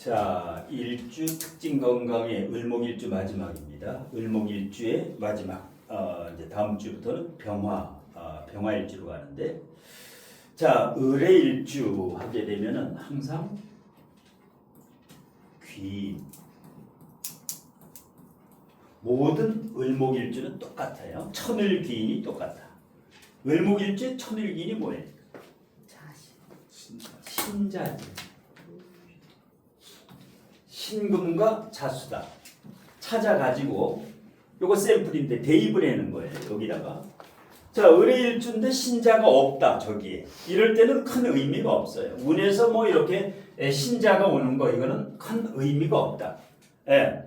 자, 일주 특징 건강의 을목일주 마지막입니다. 을목일주의 마지막. 이제 다음 주부터는 병화일주로 가는데, 자, 을의 일주 하게 되면은 항상 귀인. 모든 을목일주는 똑같아요. 천을귀인이 똑같아. 을목일주의 천을귀인이 뭐예요? 신자지. 신금과 자수다. 찾아가지고 요거 샘플인데 대입을 해는 거예요. 여기다가. 자, 을의 일주인데 신자가 없다. 저기에. 이럴 때는 큰 의미가 없어요. 운에서 뭐 이렇게 신자가 오는 거 이거는 큰 의미가 없다. 예.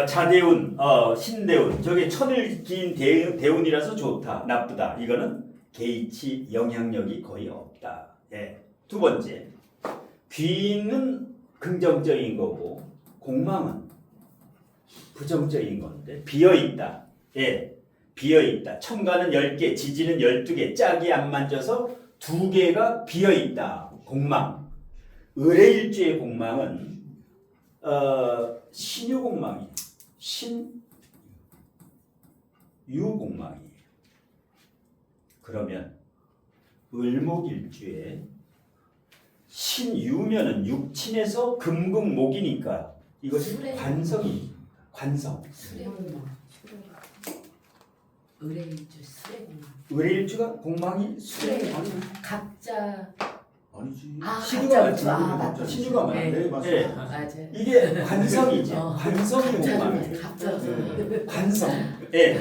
자대운, 신대운. 저게 천을기인 대운이라서 좋다. 나쁘다. 이거는 개의치 영향력이 거의 없다. 예. 두 번째. 귀인은 긍정적인 거고 공망은 부정적인 건데 비어있다. 예, 비어있다. 천간은 10개, 지지는 12개, 짝이 안 만져서 2개가 비어있다. 공망. 을의 일주의 공망은 신유공망이에요. 신유공망이에요. 그러면 을목일주에 신유면은 육친에서 금극목이니까 이것이 관성이 관성. 의뢰일주 수레공망. 의뢰일주가 공망이 수레공망. 갑자. 아니지. 신유가 신유가 맞네. 맞아요. 맞아요. 이게 관성이죠. 관성이 공망이에요. 갑자. 관성. 예.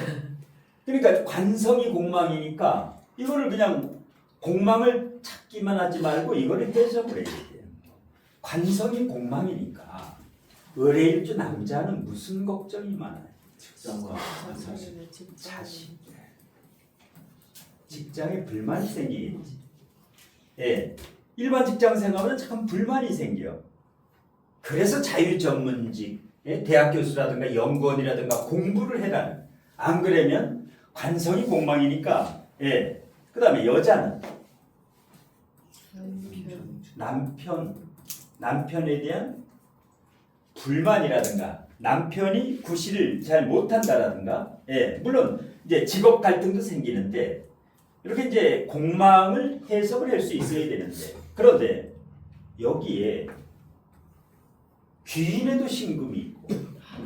그러니까 관성이 공망이니까 이거를 그냥 공망을 찾기만 하지 말고 이거를 해석을 해야 돼요. 관성이 공망이니까 을의일주 남자는 무슨 걱정이 많아요? 직장과 자식. 직장에 불만이 생기겠지. 예. 일반 직장 생활은 참 불만이 생겨. 그래서 자유전문직, 대학 교수라든가 연구원이라든가 공부를 해라는. 안 그러면 관성이 공망이니까. 예. 그 다음에 여자는 남편에 대한 불만이라든가 남편이 구실을 잘 못한다라든가, 예, 물론 이제 직업 갈등도 생기는데 이렇게 이제 공망을 해석을 할 수 있어야 되는데, 그런데 여기에 귀인에도 신금이 있고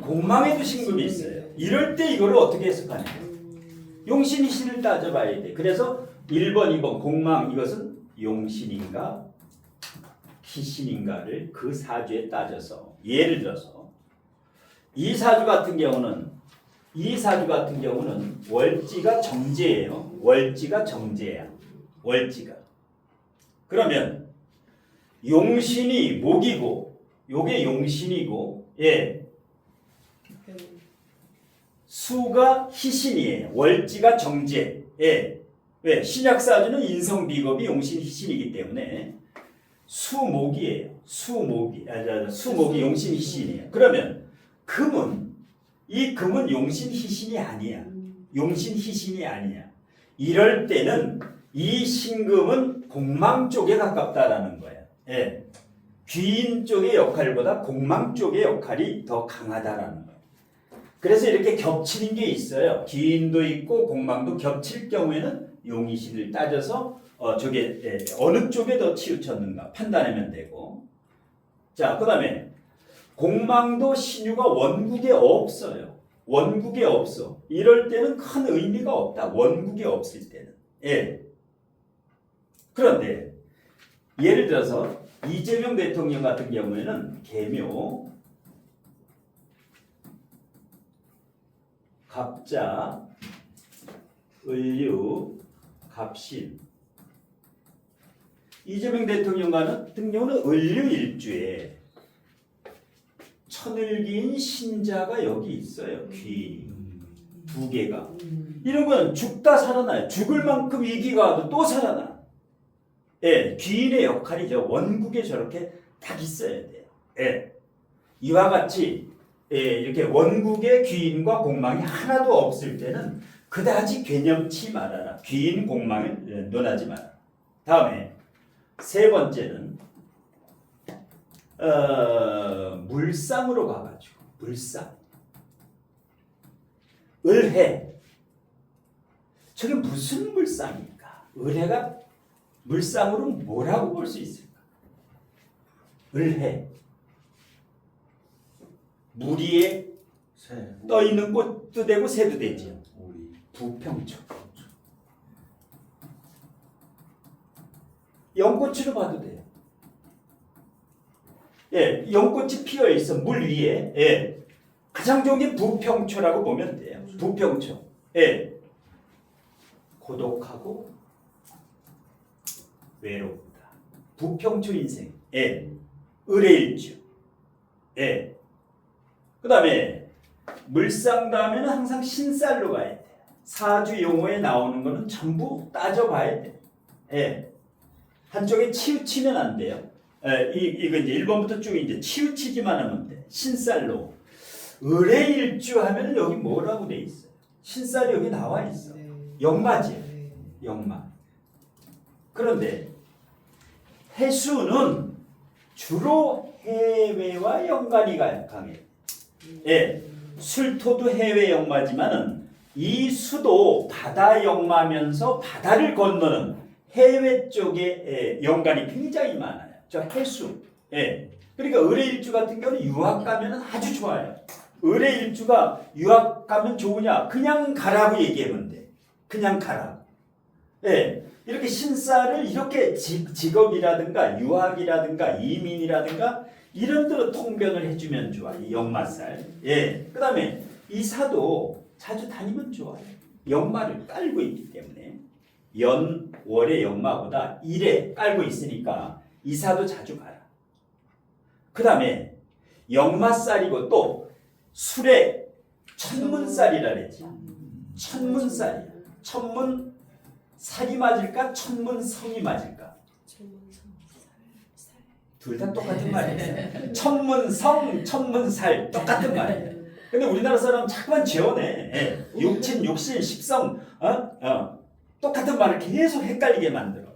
공망에도 신금이 있어요. 이럴 때 이거를 어떻게 해석하냐? 용신이신을 따져봐야 돼. 그래서 1번, 2번 공망 이것은 용신인가 희신인가를 그 사주에 따져서, 예를 들어서 이 사주 같은 경우는 월지가 정제예요. 월지가 정제야. 월지가. 그러면 용신이 목이고 요게 용신이고, 예. 수가 희신이에요. 월지가 정제. 예. 왜? 신약사주는 인성비겁이 용신 희신이기 때문에 수목이에요. 수목이 용신 희신이에요. 그러면 금은, 이 금은 용신 희신이 아니야. 용신 희신이 아니야. 이럴 때는 이 신금은 공망 쪽에 가깝다라는 거야. 예. 귀인 쪽의 역할보다 공망 쪽의 역할이 더 강하다라는 거야. 그래서 이렇게 겹치는 게 있어요. 귀인도 있고 공망도 겹칠 경우에는 용의신을 따져서 저게 어느 쪽에 더 치우쳤는가 판단하면 되고. 자, 그 다음에 공망도 신유가 원국에 없어요. 원국에 없어. 이럴 때는 큰 의미가 없다. 원국에 없을 때는. 예. 그런데 예를 들어서 이재명 대통령 같은 경우에는 계묘, 갑자, 을류, 갑신. 이재명 대통령 같은 경우는 을류일주에 천을기인 신자가 여기 있어요. 귀 2개가. 이런 건 죽다 살아나요. 죽을 만큼 위기가 와도 또 살아나. 예, 귀인의 역할이죠. 원국에 저렇게 딱 있어야 돼요. 예. 이와 같이 이렇게 원국의 귀인과 공망이 하나도 없을 때는 그다지 개념치 말아라. 귀인 공망을 논하지 마라. 다음에 세 번째는 물상으로 가가지고 물상 을해 저게 무슨 물상입니까? 을해가 물상으로 뭐라고 볼 수 있을까? 을해 물 위에 새. 떠 있는 꽃도 되고 새도 되죠. 오리. 부평초. 연꽃으로 봐도 돼요. 예, 연꽃이 피어 있어 물 위에. 예, 가장 좋은 게 부평초라고 보면 돼요. 부평초. 예, 고독하고 외롭다. 부평초 인생. 예, 을해일주. 예. 그다음에 물상 다음에는 항상 신살로 가야 돼. 사주 용어에 나오는 거는 전부 따져봐야 돼. 예. 한쪽에 치우치면 안 돼요. 예, 이거 이제 1번부터 쭉 이제 치우치지만 하면 돼. 신살로. 을해일주 하면 여기 뭐라고 돼 있어요? 신살이 여기 나와 있어. 역마지. 역마. 그런데 해수는 주로 해외와 연관이 강해. 예, 술토도 해외 역마지만은 이 수도 바다 역마면서 바다를 건너는 해외 쪽에 연관이 굉장히 많아요. 저 해수. 예. 그러니까 을해일주 같은 경우는 유학 가면은 아주 좋아요. 을해일주가 유학 가면 좋으냐? 그냥 가라고 얘기하면 돼. 그냥 가라. 예. 이렇게 신사를 이렇게 직업이라든가 유학이라든가 이민이라든가 이런 데로 통변을 해주면 좋아. 이 역마살. 예. 그다음에 이사도 자주 다니면 좋아요. 역마를 깔고 있기 때문에 연 월의 역마보다 일에 깔고 있으니까 이사도 자주 가라. 그다음에 역마살이고 또 술에 천문살이라 그랬지. 천문살이야. 천문 살이 맞을까? 천문성이 맞을까? 둘 다 똑같은 말이에요. 천문성, 천문살 똑같은 말이에요. 근데 우리나라 사람 자꾸만 지어내. 예. 육친, 육신, 십성, 똑같은 말을 계속 헷갈리게 만들어.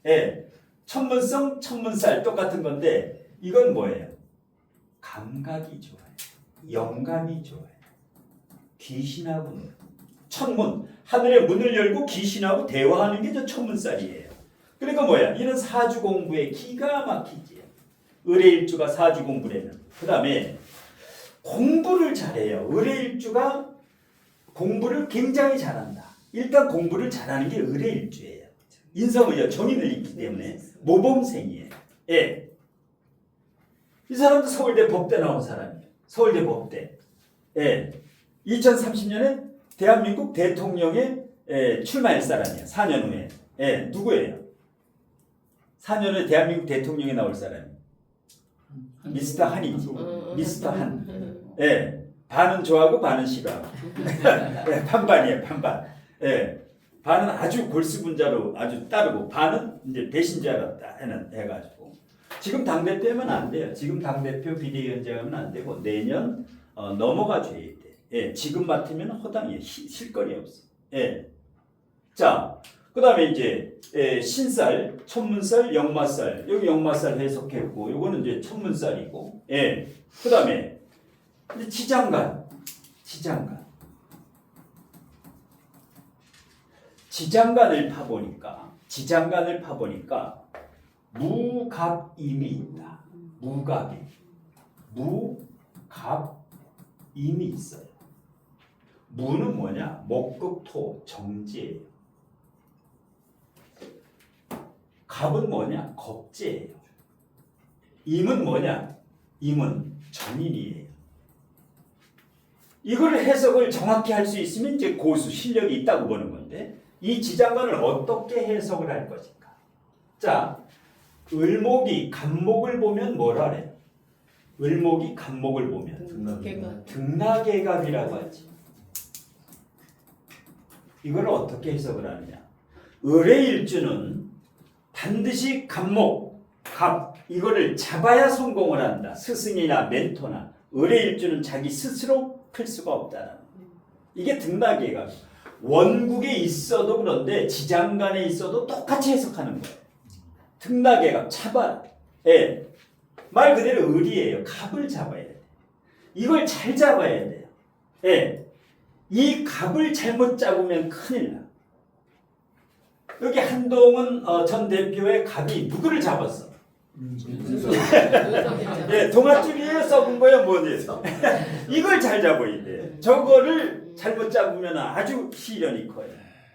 예. 천문성, 천문살 똑같은 건데 이건 뭐예요? 감각이 좋아요. 영감이 좋아요. 귀신하고 천문, 하늘의 문을 열고 귀신하고 대화하는 게 저 천문살이에요. 그러니까 뭐야? 이런 사주 공부에 기가 막히지. 을해일주가 사주 공부를 해요. 그 다음에 공부를 잘해요. 을해일주가 공부를 굉장히 잘한다. 일단 공부를 잘하는 게 을해일주예요. 인성의여 정인을 있기 때문에 모범생이에요. 예. 이 사람도 서울대 법대 나온 사람이에요. 서울대 법대. 예. 2030년에 대한민국 대통령에 출마할 사람이에요. 4년 후에. 예. 누구예요? 4년 후에 대한민국 대통령에 나올 사람이에요. 미스터 한이지. 미스터 한. 예. 반은 좋아하고 반은 싫어하고. 예, 반반이에요. 반반. 예. 반은 아주 골수분자로 아주 따르고 반은 이제 배신자였다 해가지고 지금 당대표면 안 돼요. 지금 당대표 비대위원장하면 안 되고 내년 넘어가 줘야 돼. 예. 지금 맡으면 허당이에요. 실거리 없어. 예. 자, 그 다음에 이제 신살, 천문살, 역마살. 여기 역마살 해석했고, 요거는 이제 천문살이고, 예. 그 다음에 지장간, 지장간. 지장간을 파보니까 무갑임이 있다. 무갑임, 무갑임이 있어요. 무는 뭐냐? 목극토 정제예요. 갑은 뭐냐? 겁제예요. 임은 뭐냐? 임은 정인이에요. 이걸 해석을 정확히 할 수 있으면 이제 고수 실력이 있다고 보는 건데 이 지장간을 어떻게 해석을 할 것인가? 자, 을목이 간목을 보면 뭐라 그래요? 을목이 간목을 보면 등락개갑이라고 하지. 이걸 어떻게 해석을 하느냐? 을해일주는 반드시 간목, 갑 이거를 잡아야 성공을 한다. 스승이나 멘토나 을해일주는 자기 스스로 클 수가 없다는 이게 등락개갑. 원국에 있어도 그런데 지장간에 있어도 똑같이 해석하는 거예요. 등락개갑 잡아라. 예. 말 그대로 을이에요. 갑을 잡아야 돼. 이걸 잘 잡아야 돼요. 예. 이 갑을 잘못 잡으면 큰일 나. 여기 한동훈 전 대표의 갑이 누구를 잡았어? 예, 동아줄이에요? 썩은 거예요? 뭐예요? 이걸 잘 잡아야 돼. 저거를 잘못 잡으면 아주 시련이 커요.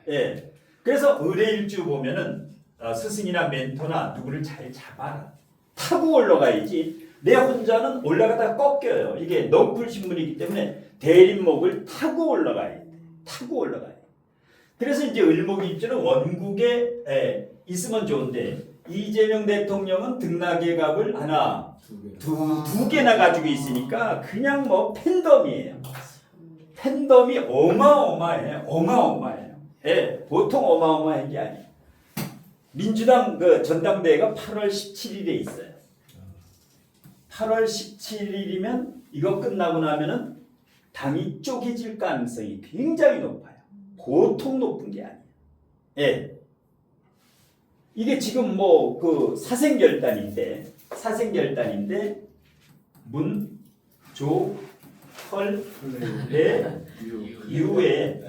예. 그래서 의뢰일주 보면은 스승이나 멘토나 누구를 잘 잡아라. 타고 올라가야지. 내 혼자는 올라가다 꺾여요. 이게 넝쿨 신문이기 때문에 대림목을 타고 올라가야 돼. 타고 올라가야 돼. 그래서 이제 을목일주는 원국에 있으면 좋은데 이재명 대통령은 등락의 갑을 하나, 두 개나 가지고 있으니까 그냥 뭐 팬덤이에요. 팬덤이 어마어마해요. 어마어마해요. 예, 보통 어마어마한 게 아니에요. 민주당 그 전당대회가 8월 17일에 있어요. 8월 17일이면 이거 끝나고 나면은 당이 쪼개질 가능성이 굉장히 높아요. 보통 높은 게 아니에요. 예. 이게 지금 뭐 그 사생결단인데 문, 조, 털, 의 이후에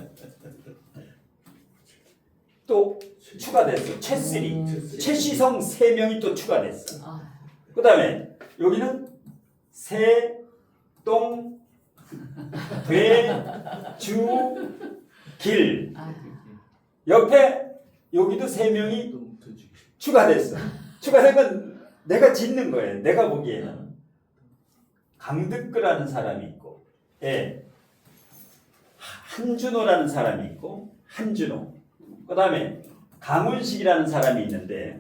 또 추가됐어. 최시성 3명이 또 추가됐어. 그 다음에 여기는 새, 똥, 돼, 주, 길. 옆에 여기도 3명이 추가됐어. 추가된 건 내가 짓는 거예요. 내가 보기에는. 강득근라는 사람이 있고, 예. 한준호라는 사람이 있고, 한준호. 그 다음에 강훈식이라는 사람이 있는데,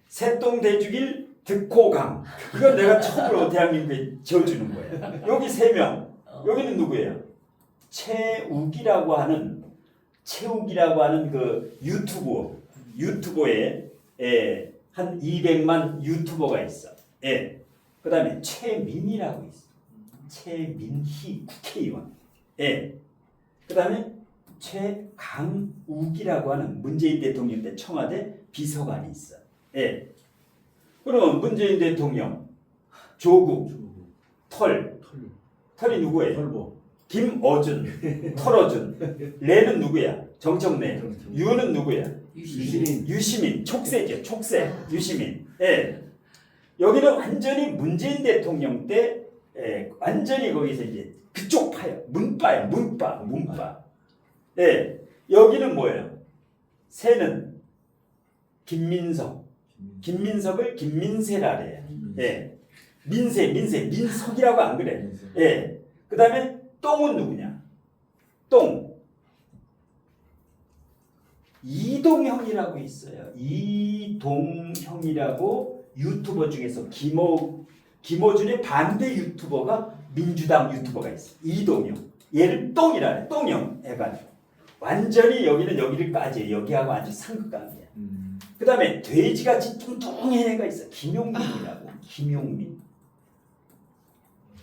새똥대주길 득호강. 이건 내가 처음으로 대한민국에 지어주는 거예요. 여기 3명. 여기는 누구예요? 최욱이라고 하는 그 유튜버에 한 200만 유튜버가 있어. 예. 그 다음에 최민희라고 있어. 최민희 국회의원. 예. 그 다음에 최강욱이라고 하는 문재인 대통령 때 청와대 비서관이 있어. 예. 그러면 문재인 대통령, 조국, 털이 누구예요? 김어준, 털어준. 레는 누구야? 정청래. 유는 누구야? 유시민. 촉새죠. 촉새. 유시민. 예. 여기는 완전히 문재인 대통령 때 완전히 거기서 이제 그쪽 파요. 문파예요. 문파. 예. 여기는 뭐예요? 새는 김민석을 김민세라 그래요. 예. 민석이라고 안 그래. 예. 그 다음에 똥은 누구냐? 똥. 이동형이라고 있어요. 이동형이라고 유튜버 중에서 김어준의 반대 유튜버가 민주당 유튜버가 있어. 이동형. 얘를 똥이라 그래. 똥형 해가지고. 완전히 여기는 여기를 까지. 여기하고 아주 상극관계야. 그 다음에 돼지같이 뚱뚱한 애가 있어. 김용민이라고. 김용민.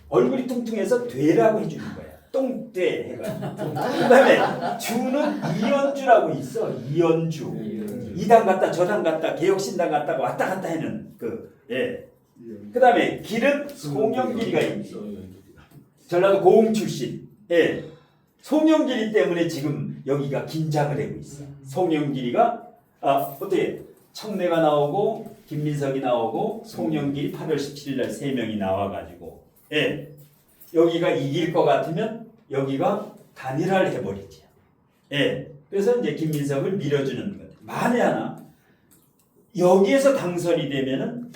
얼굴이 뚱뚱해서 돼라고 해주는 거야. 똥돼 해가지고. 그 다음에 주는 이연주라고 있어. 이연주. 이당 갔다 저당 갔다 개혁신당 갔다가 왔다 갔다 하는 예. 그 다음에 길은 송영길이가 있지. 전라도 고흥 출신. 예. 송영길이 때문에 지금 여기가 긴장을 하고 있어. 송영길이가 어떻게 청래가 나오고 김민석이 나오고 송영길이 8월 17일 날 3명이 나와가지고 예. 여기가 이길 것 같으면 여기가 단일화를 해버리지. 예. 그래서 이제 김민석을 밀어주는 것. 만에 하나 여기에서 당선이 되면은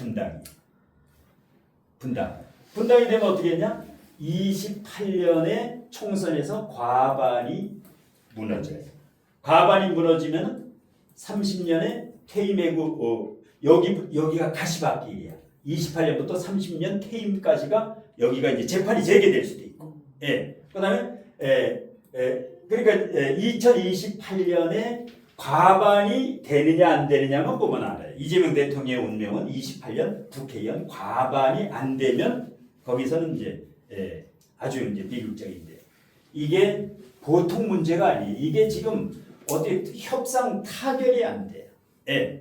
분당이 되면 어떻게 했냐? 28년에 총선에서 과반이 무너져요. 과반이 무너지면은 30년에 퇴임하고 여기가 가시밭길이야. 28년부터 30년 퇴임까지가 여기가 이제 재판이 재개될 수도 있고. 예. 그다음에 그러니까 2028년에 과반이 되느냐 안 되느냐만 보면 알아요. 이재명 대통령의 운명은 28년 국회의원 과반이 안 되면 거기서는 이제 아주 이제 비극적인데 이게 보통 문제가 아니에요. 이게 지금 어떻게 협상 타결이 안 돼요.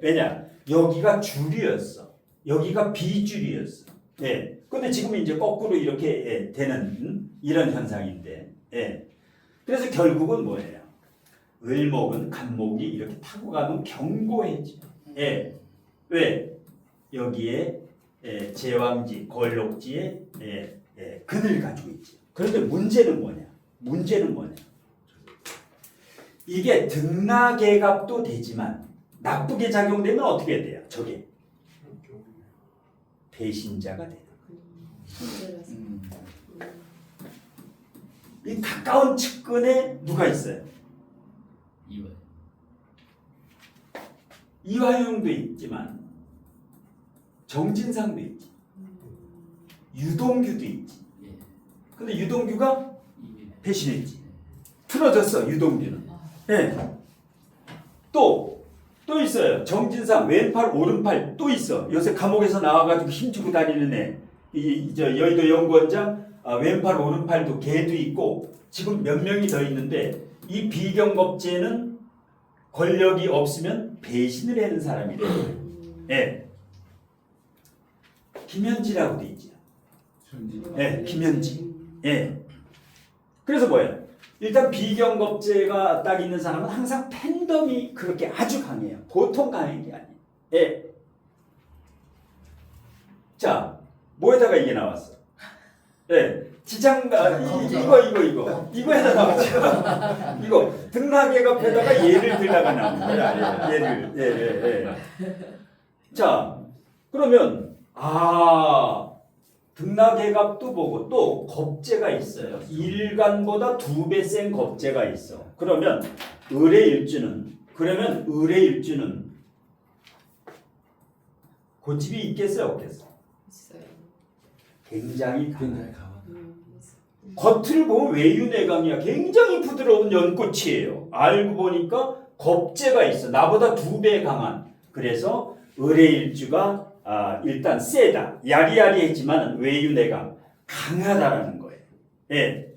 왜냐? 여기가 줄이었어. 여기가 비줄이었어. 예. 근데 지금 이제 거꾸로 이렇게 되는 이런 현상인데, 예. 그래서 결국은 뭐예요? 을목은 간목이 이렇게 타고 가면 견고해져. 예. 왜? 여기에 제왕지, 걸록지에 근을 가지고 있지. 그런데 문제는 뭐냐? 이게 등락계갑도 되지만 나쁘게 작용되면 어떻게 돼요? 저게 배신자가 돼요. 손재라서. 이 가까운 측근에 누가 있어요? 이화용도 있지만 정진상도 있지. 유동규도 있지. 근데 유동규가 배신했지. 틀어졌어, 유동규는. 예. 또 있어요. 정진상 왼팔 오른팔 또 있어. 요새 감옥에서 나와가지고 힘주고 다니는 애. 저 여의도 연구원장 왼팔 오른팔도 걔도 있고 지금 몇 명이 더 있는데 이 비경겁제는 권력이 없으면 배신을 하는 사람이래요. 예. 김현지라고도 있죠. 예, 김현지. 예. 그래서 뭐예요? 일단 비경겁제가 딱 있는 사람은 항상 팬덤이 그렇게 아주 강해요. 보통 강한 게 아니에요. 예. 자, 뭐에다가 이게 나왔어? 예. 지장가 이거 해다 나왔죠. 이거 등락계갑에다가 예를 들다가 나온 거야. 예를. 자, 그러면 등락계갑도 보고 또 겁재가 있어요. 일간보다 2배 센 겁재가 있어. 그러면 을의 일주는 고집이 있겠어요, 없겠어요? 있어요. 굉장히 강해요. 겉을 보면 외유내강이야. 굉장히 부드러운 연꽃이에요. 알고 보니까 겁재가 있어. 나보다 2배 강한. 그래서 을의 일주가 일단 세다. 야리야리했지만 외유내강 강하다라는 거예요. 예.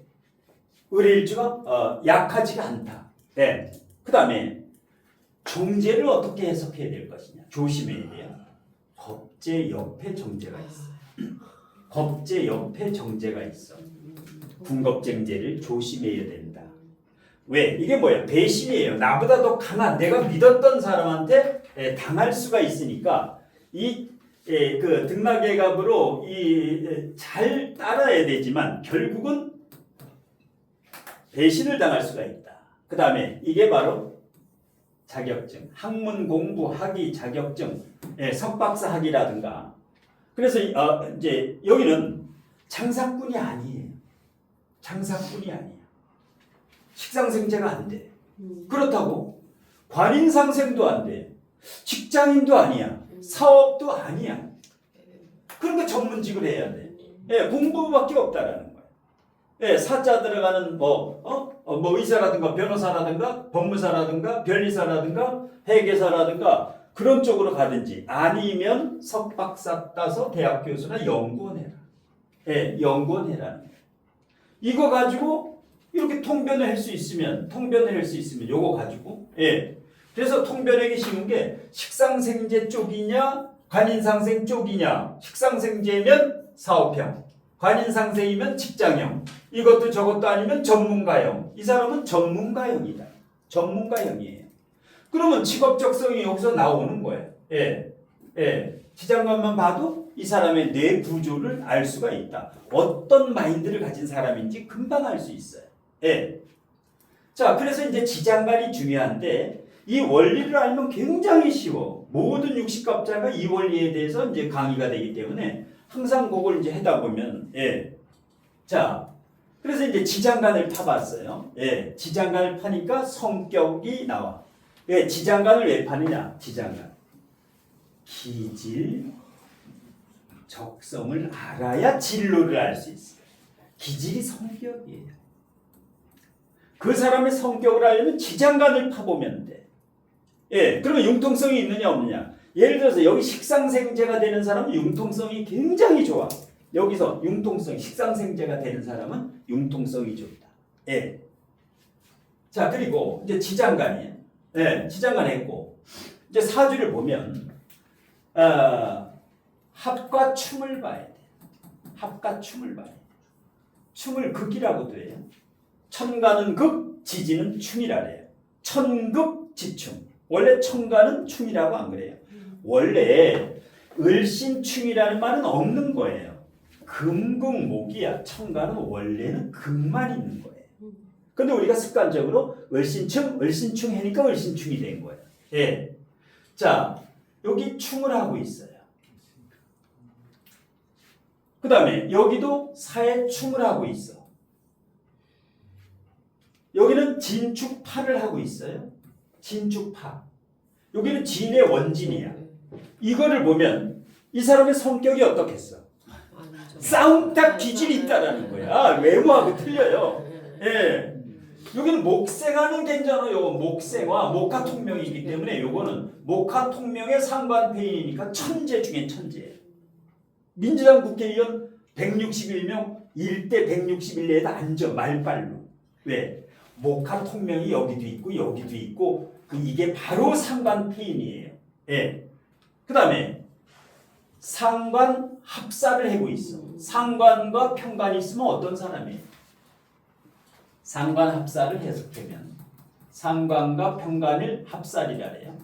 을의 일주가 약하지가 않다. 예. 그 다음에 정제를 어떻게 해석해야 될 것이냐. 조심해야 돼요. 겁재 옆에 정제가 있어. 겁재 옆에 정제가 있어. 군겁쟁제를 조심해야 된다. 왜? 이게 뭐야? 배신이에요. 나보다 더 강한 내가 믿었던 사람한테 당할 수가 있으니까 그 등락계갑으로 잘 따라야 되지만 결국은 배신을 당할 수가 있다. 그 다음에 이게 바로 자격증, 학문 공부 학위 자격증, 석박사 학위라든가. 그래서 이제 여기는 장사꾼이 아니에요. 식상생제가 안 돼. 그렇다고 관인상생도 안 돼. 직장인도 아니야. 사업도 아니야. 그러니까 전문직을 해야 돼. 공부밖에 없다라는 거야. 사자 들어가는 뭐 의사라든가 변호사라든가 법무사라든가 변리사라든가 회계사라든가 그런 쪽으로 가든지 아니면 석박사 따서 대학 교수나 연구원 해라. 연구원 해라는 거야. 이거 가지고 이렇게 통변을 할 수 있으면 요거 가지고 그래서 통변하기 쉬운 게 식상생제 쪽이냐 관인상생 쪽이냐. 식상생제면 사업형, 관인상생이면 직장형, 이것도 저것도 아니면 전문가형. 이 사람은 전문가형이다. 전문가형이에요. 그러면 직업적성이 여기서 나오는 거예요. 지장관만 봐도 이 사람의 뇌 구조를 알 수가 있다. 어떤 마인드를 가진 사람인지 금방 알 수 있어요. 자, 그래서 이제 지장관이 중요한데 이 원리를 알면 굉장히 쉬워. 모든 육식갑자가 이 원리에 대해서 이제 강의가 되기 때문에 항상 그걸 이제 하다 보면 자, 그래서 이제 지장간을 파봤어요. 지장간을 파니까 성격이 나와. 지장간을 왜 파느냐? 지장간. 기질, 적성을 알아야 진로를 알 수 있어요. 기질이 성격이에요. 그 사람의 성격을 알려면 지장간을 파보면 돼. 그러면 융통성이 있느냐 없느냐. 예를 들어서 여기 식상생제가 되는 사람은 융통성이 굉장히 좋아. 여기서 식상생제가 되는 사람은 융통성이 좋다. 자, 그리고 이제 지장간이에요. 지장간 했고 이제 사주를 보면 합과 충을 봐야 돼. 합가충을 말해요. 충을 극이라고도 해요. 천가는 극, 지지는 충이라 그래요. 천극지충. 원래 천가는 충이라고 안 그래요. 원래 을신충이라는 말은 없는 거예요. 금극목이야. 천가는 원래는 극만 있는 거예요. 근데 우리가 습관적으로 을신충 하니까 을신충이 된 거예요. 예. 자, 여기 충을 하고 있어요. 그 다음에 여기도 사해충을 하고 있어. 여기는 진축파를 하고 있어요. 진축파. 여기는 진의 원진이야. 이거를 보면 이 사람의 성격이 어떻겠어? 싸움딱 기질이 있다라는 거야. 외모하고 틀려요. 예. 여기는 목생화는 괜찮아요. 목생화, 목화통명이기 때문에 요거는 목화통명의 상관폐인이니까 천재 중에 천재예요. 민주당 국회의원 161명 1대 161내에다 앉아 말빨로. 왜? 목화통명이 여기도 있고 여기도 있고 이게 바로 상관폐인이에요. 예. 그 다음에 상관 합사를 하고 있어. 상관과 평관이 있으면 어떤 사람이에요? 상관 합사를 해석하면 상관과 평관을 합살이라 해요.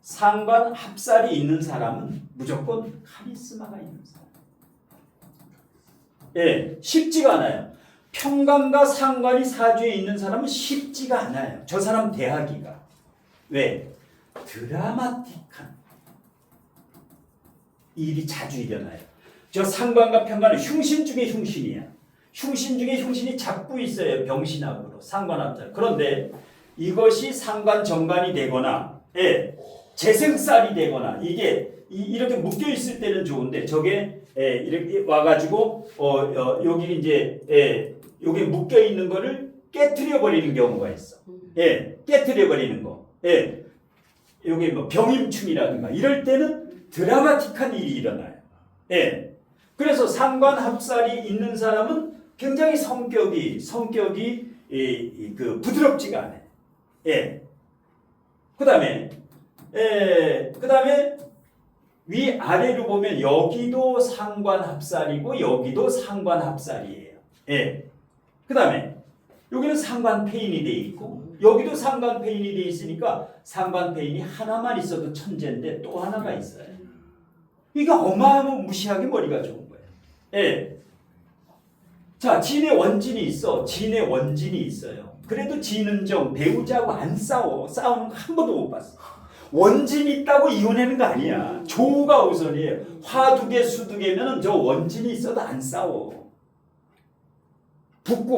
상관 합살이 있는 사람은 무조건 카리스마가 있는 사람. 예, 쉽지가 않아요. 평관과 상관이 사주에 있는 사람은 쉽지가 않아요. 저 사람 대하기가. 왜? 드라마틱한 일이 자주 일어나요. 저 상관과 평관은 흉신 중에 흉신이야. 흉신 중에 흉신이 자꾸 있어요. 병신합으로 상관합자. 그런데 이것이 상관 정관이 되거나 예, 재생살이 되거나 이게 이렇게 묶여 있을 때는 좋은데 저게 이렇게 와가지고 여기 이제 여기 묶여 있는 거를 깨트려 버리는 경우가 있어. 예, 깨트려 버리는 거. 예, 여기 뭐 병임충이라든가 이럴 때는 드라마틱한 일이 일어나요. 예, 그래서 상관 합살이 있는 사람은 굉장히 성격이 부드럽지가 않아요. 예. 그다음에 위 아래로 보면 여기도 상관합살이고 여기도 상관합살이에요. 예. 그다음에 여기는 상관폐인이 돼 있고 여기도 상관폐인이 돼 있으니까 상관폐인이 하나만 있어도 천재인데 또 하나가 있어요. 이게 어마무시하게 머리가 좋은 거예요. 예. 자, 진의 원진이 있어. 진의 원진이 있어요. 그래도 진은정 배우자하고 안 싸워. 싸우는 거 한 번도 못 봤어. 원진 있다고 이혼하는 거 아니야. 조가 우선이에요. 화 두 개, 수 두 개면은 저 원진이 있어도 안 싸워.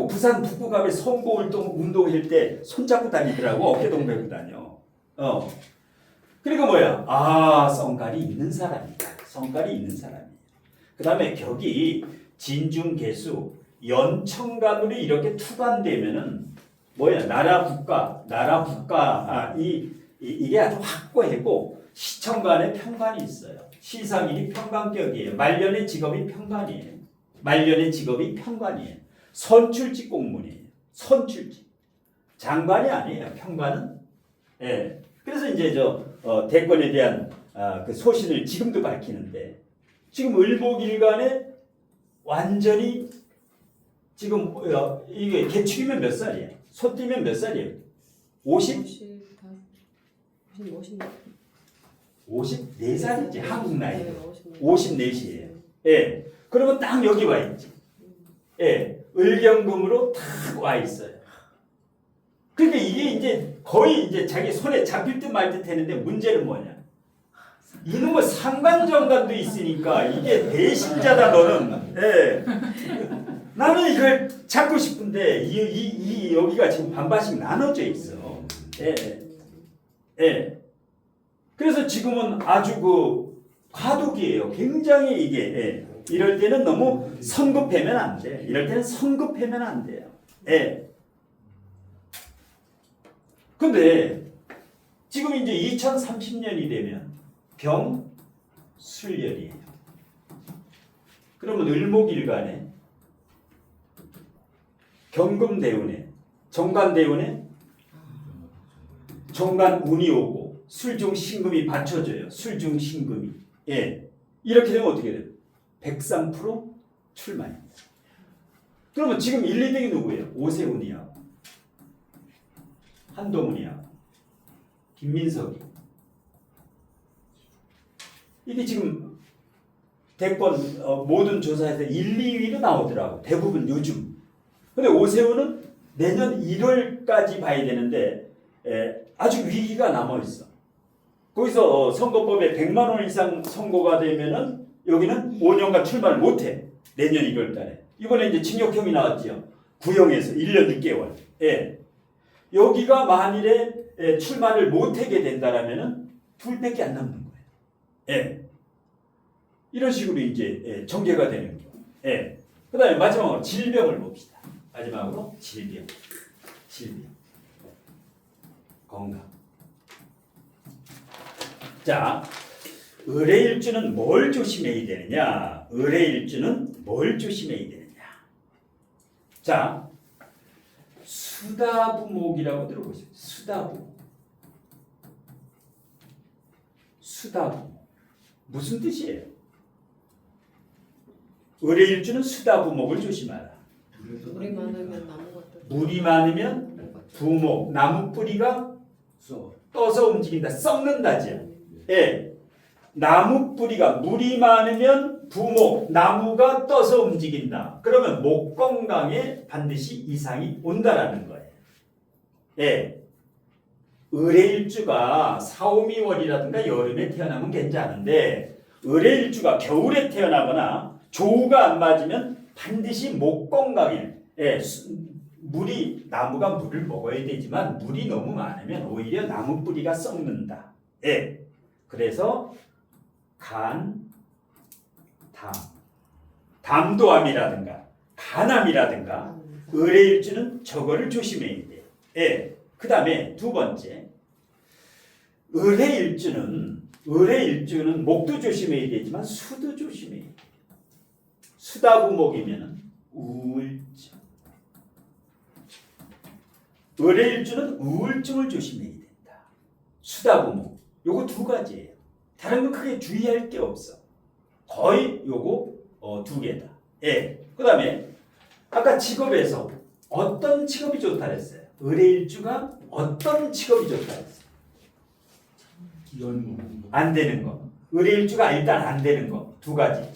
부산 북구 가면 선고 운동할 때 손잡고 다니더라고. 어깨동 메고 다녀. 그리고 뭐야? 아, 성깔이 있는 사람이다. 성깔이 있는 사람이에요. 그 다음에 격이 진중개수 연청간으로 이렇게 투관되면은 뭐야? 나라 국가 이게 아주 확고하고 시청간에 평관이 있어요. 시상일이 평관격이에요. 말년의 직업이 평관이에요. 선출직 공문이에요. 선출직. 장관이 아니에요. 평관은. 예. 그래서 이제 대권에 대한 그 소신을 지금도 밝히는데 지금 을목일간에 완전히 지금 이게 개축이면 몇 살이에요? 소띠면 몇 살이에요? 54살이지 한국 나이로 54시예요. 예. 그러면 딱 여기 와 있지. 예. 을경금으로 딱 와 있어요. 그러니까 이게 이제 거의 이제 자기 손에 잡힐 듯 말 듯 했는데 문제는 뭐냐? 이놈의 상관정관도 있으니까 이게 배신자다 너는. 예. 나는 이걸 잡고 싶은데 이 여기가 지금 반반씩 나눠져 있어. 예. 예. 그래서 지금은 아주 과도기예요. 굉장히 이게 이럴 때는 너무 성급하면 안 돼. 이럴 때는 성급하면 안 돼요. 예. 근데 지금 이제 2030년이 되면 병술년이에요. 그러면 을목일간에 경금대운에 정관대운에 정관운이 오고 술중신금이 받쳐져요. 술중신금이. 예. 이렇게 되면 어떻게 돼요? 103% 출마입니다. 그러면 지금 1, 2등이 누구예요? 오세훈이야, 한동훈이야, 김민석이. 이게 지금 대권 모든 조사에서 1, 2위로 나오더라고. 대부분 요즘. 근데 오세훈은 내년 1월까지 봐야 되는데 아주 위기가 남아있어. 거기서 선거법에 100만 원 이상 선고가 되면은 여기는 5년간 출마를 못해. 내년 1월 달에. 이번에 이제 징역형이 나왔지요. 구형에서 1년 6개월. 예. 여기가 만일에 출마를 못하게 된다라면은 둘밖에 안 남는 거예요. 예. 이런 식으로 이제 전개가 되는 거예요. 예. 그 다음에 마지막으로 질병을 봅시다. 마지막으로 질병. 건강. 자, 의뢰일주는 뭘 조심해야 되느냐? 의뢰일주는 뭘 조심해야 되느냐? 자, 수다부목이라고 들어보세요. 수다부목. 무슨 뜻이에요? 의뢰일주는 수다부목을 조심하라. 물이 많으면 나무가 물이 많으면 부목, 나무 뿌리가 떠서 움직인다. 썩는다죠. 예. 나무 뿌리가 물이 많으면 부목, 나무가 떠서 움직인다. 그러면 목 건강에 반드시 이상이 온다라는 거예요. 예. 의뢰일주가 4, 5, 2월이라든가 여름에 태어나면 괜찮은데 의뢰일주가 겨울에 태어나거나 조우가 안 맞으면 반드시 목 건강에 물이 나무가 물을 먹어야 되지만 물이 너무 많으면 오히려 나무 뿌리가 썩는다. 예. 그래서 간, 담도암이라든가 간암이라든가 의뢰일주는 저거를 조심해야 돼요. 예. 그 다음에 두 번째, 의뢰일주는 목도 조심해야 되지만 수도 조심해야 돼요. 수다부목이면 우울증. 의뢰일주는 우울증을 조심해야 된다. 수다부목. 요거 두 가지예요. 다른 건 크게 주의할 게 없어. 거의 요거 두 개다. 예. 그 다음에 아까 직업에서 어떤 직업이 좋다 그랬어요? 의뢰일주가 어떤 직업이 좋다 그랬어요? 안 되는 거. 의뢰일주가 일단 안 되는 거. 두 가지.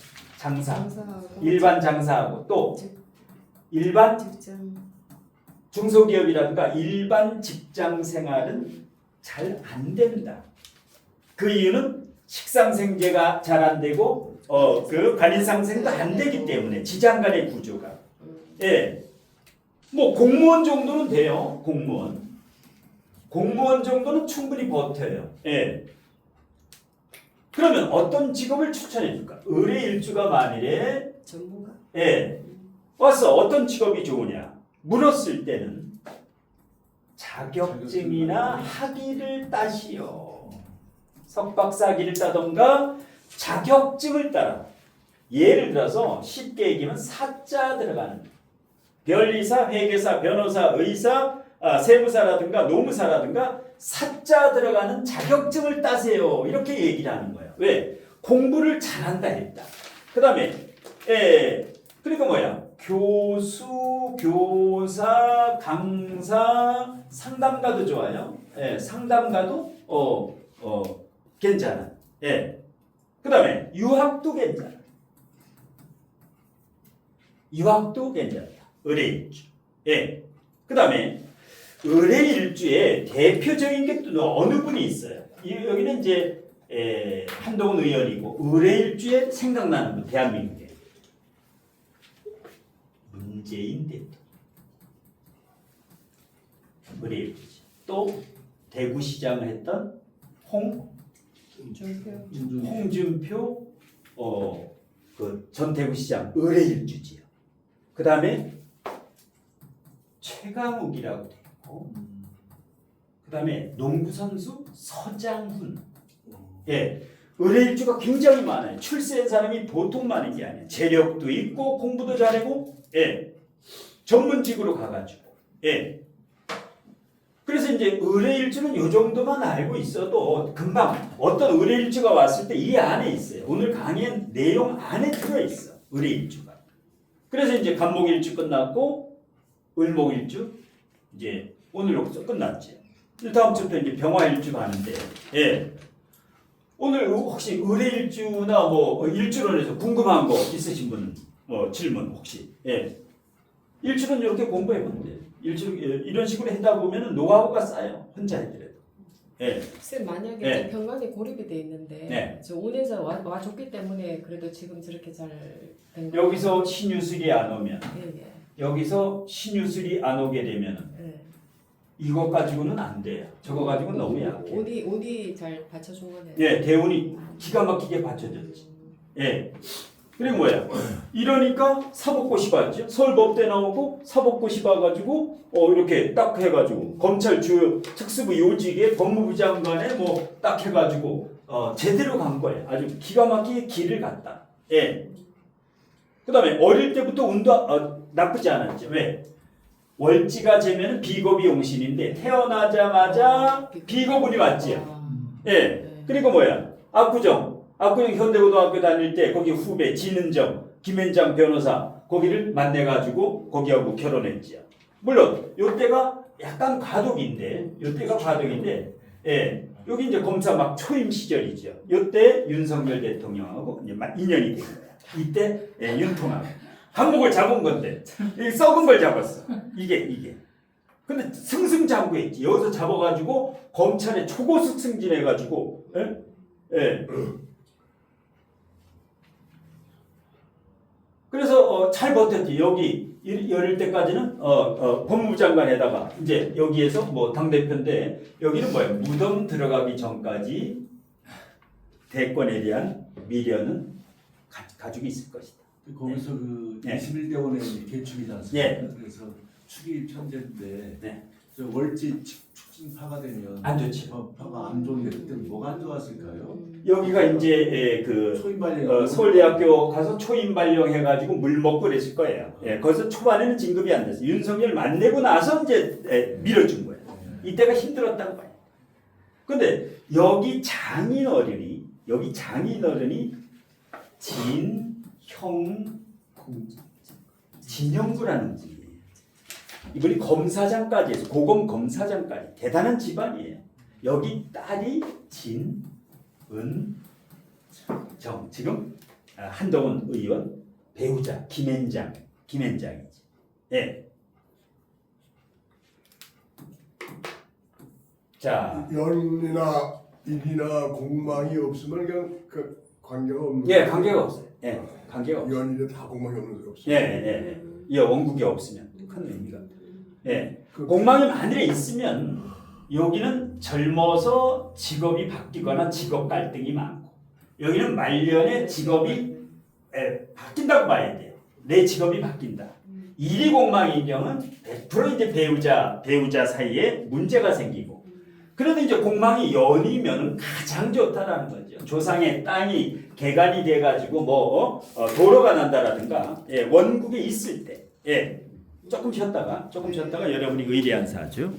일반 장사하고 또 일반 중소기업이라든가 일반 직장 생활은 잘 안 된다. 그 이유는 식상생계가 잘 안 되고 그 관인상생도 안 되기 때문에 지장 간의 구조가. 예. 뭐 공무원 정도는 돼요. 공무원 정도는 충분히 버텨요. 예. 그러면 어떤 직업을 추천해 줄까? 의뢰일주가 만일에 전문가? 예. 와서 어떤 직업이 좋으냐? 물었을 때는 자격증이나 학위를 따시오. 석박사학위를 따던가 자격증을 따라. 예를 들어서 쉽게 얘기하면 사자 들어가는 변리사, 회계사, 변호사, 의사, 세무사라든가 노무사라든가 사자 들어가는 자격증을 따세요. 이렇게 얘기를 하는 거예요. 왜? 공부를 잘한다 했다. 그 다음에 그러니까 뭐야? 교수, 교사, 강사, 상담가도 좋아요. 예, 상담가도 괜찮아. 예. 그 다음에 유학도 괜찮아. 유학도 괜찮다. 의뢰일주. 예. 그 다음에 의뢰일주에 대표적인 게 또 어느 분이 있어요. 여기는 이제 한동훈 의원이고 의뢰일주에 생각나는 분 대한민국에 문재인 대통령. 의뢰일주. 또 대구시장을 했던 홍준표 그 전 대구시장 의뢰일주지요. 그 다음에 최강욱이라고 되고 그 다음에 농구선수 서장훈. 예, 의뢰일주가 굉장히 많아요. 출세한 사람이 보통 많은 게 아니에요. 재력도 있고 공부도 잘하고 예, 전문직으로 가가지고 예. 그래서 이제 의뢰일주는 이 정도만 알고 있어도 금방 어떤 의뢰일주가 왔을 때 이 안에 있어요. 오늘 강의 내용 안에 들어있어. 의뢰일주가. 그래서 이제 간목일주 끝났고 을목일주 이제 오늘로부터 끝났지. 다음 주부터 이제 병화일주 가는데 예. 오늘 혹시 의뢰일주나 뭐 일주론에서 궁금한 거 있으신 분은 뭐 질문 혹시 예. 일주는 이렇게 공부해보면 돼요. 일주 이런 식으로 하다 보면은 노하우가 쌓여 혼자 해더라도. 예. 쌤 만약에 네. 병관이 고립이 돼 있는데 네. 저 운에서 와줬기 때문에 그래도 지금 저렇게 잘 된 거. 여기서 신유술이 안 오면 예예. 여기서 신유술이 안 오게 되면은 예. 이것 가지고는 안 돼요. 저거 가지고는 너무 약해. 운이 잘 받쳐준 거네. 예, 대운이 기가 막히게 받쳐졌지. 예. 그리고 뭐야? 이러니까 사법고시 봤죠. 서울법대 나오고 사법고시 봐가지고 이렇게 딱 해가지고 검찰 주 특수부 요직에 법무부 장관에 뭐 딱 해가지고 제대로 간 거예요. 아주 기가 막히게 길을 갔다. 예. 그다음에 어릴 때부터 운도 나쁘지 않았죠. 왜? 월지가 재면은 비겁이 용신인데 태어나자마자 비겁운이 왔지요. 예. 네. 그리고 뭐야? 압구정 현대고등학교 다닐 때 거기 후배 진은정, 김현장 변호사 거기를 만나가지고 거기하고 결혼했지요. 물론 요때가 약간 과도기인데 예. 여기 이제 검사 막 초임 시절이죠. 요때 윤석열 대통령하고 이제 인연이 된 거야. 이때 예, 윤통합 한몫을 잡은 건데 이 썩은 걸 잡았어. 이게. 근데 승승장구했지. 여기서 잡아가지고 검찰에 초고속 승진해가지고 예? 예. 그래서 잘 버텼지. 여기 이럴 때까지는 법무부 장관에다가 이제 여기에서 뭐 당대표인데 여기는 뭐야? 무덤 들어가기 전까지 대권에 대한 미련은 가지고 있을 것이다. 거기서 그 네. 21대원의 개축이지 않습니까? 네. 그래서 축이 편제인데 네. 저 월지 축진파가 되면 안 좋지. 파가 안 좋은데 그때 뭐가 안 좋았을까요? 여기가 이제 그 초임 발령 서울대학교 가서 초임 발령해가지고 물 먹고 그랬을 거예요. 예, 거기서 초반에는 진급이 안 됐어요. 윤석열 만나고 나서 이제 밀어준 거예요. 이때가 힘들었다고 봐요. 근데 여기 장인어른이 진형구라는 분이에요. 이분이 검사장까지 해서 고검 검사장까지 대단한 집안이에요. 여기 딸이 진은정 지금 한동훈 의원 배우자 김앤장이지. 예. 자, 연이나 일이나 공망이 없으면 그냥 그 관계가 없는. 예, 관계가 없어요. 예, 관계가 없어요. 연일에 다 공망이 없는 게 없어. 예. 이 원국이 없으면 큰 의미가. 예. 공망이 만일에 있으면 여기는 젊어서 직업이 바뀌거나 직업 갈등이 많고 여기는 말년에 직업이 바뀐다고 봐야 돼요. 내 직업이 바뀐다. 일이 공망인 경우는 100% 이제 배우자 사이에 문제가 생기고 그래도 이제 공망이 연이면 가장 좋다라는 거죠. 조상의 땅이 개간이 돼가지고 뭐 도로가 난다라든가 예, 원국에 있을 때 예, 조금 쉬었다가 여러분이 의리한 사주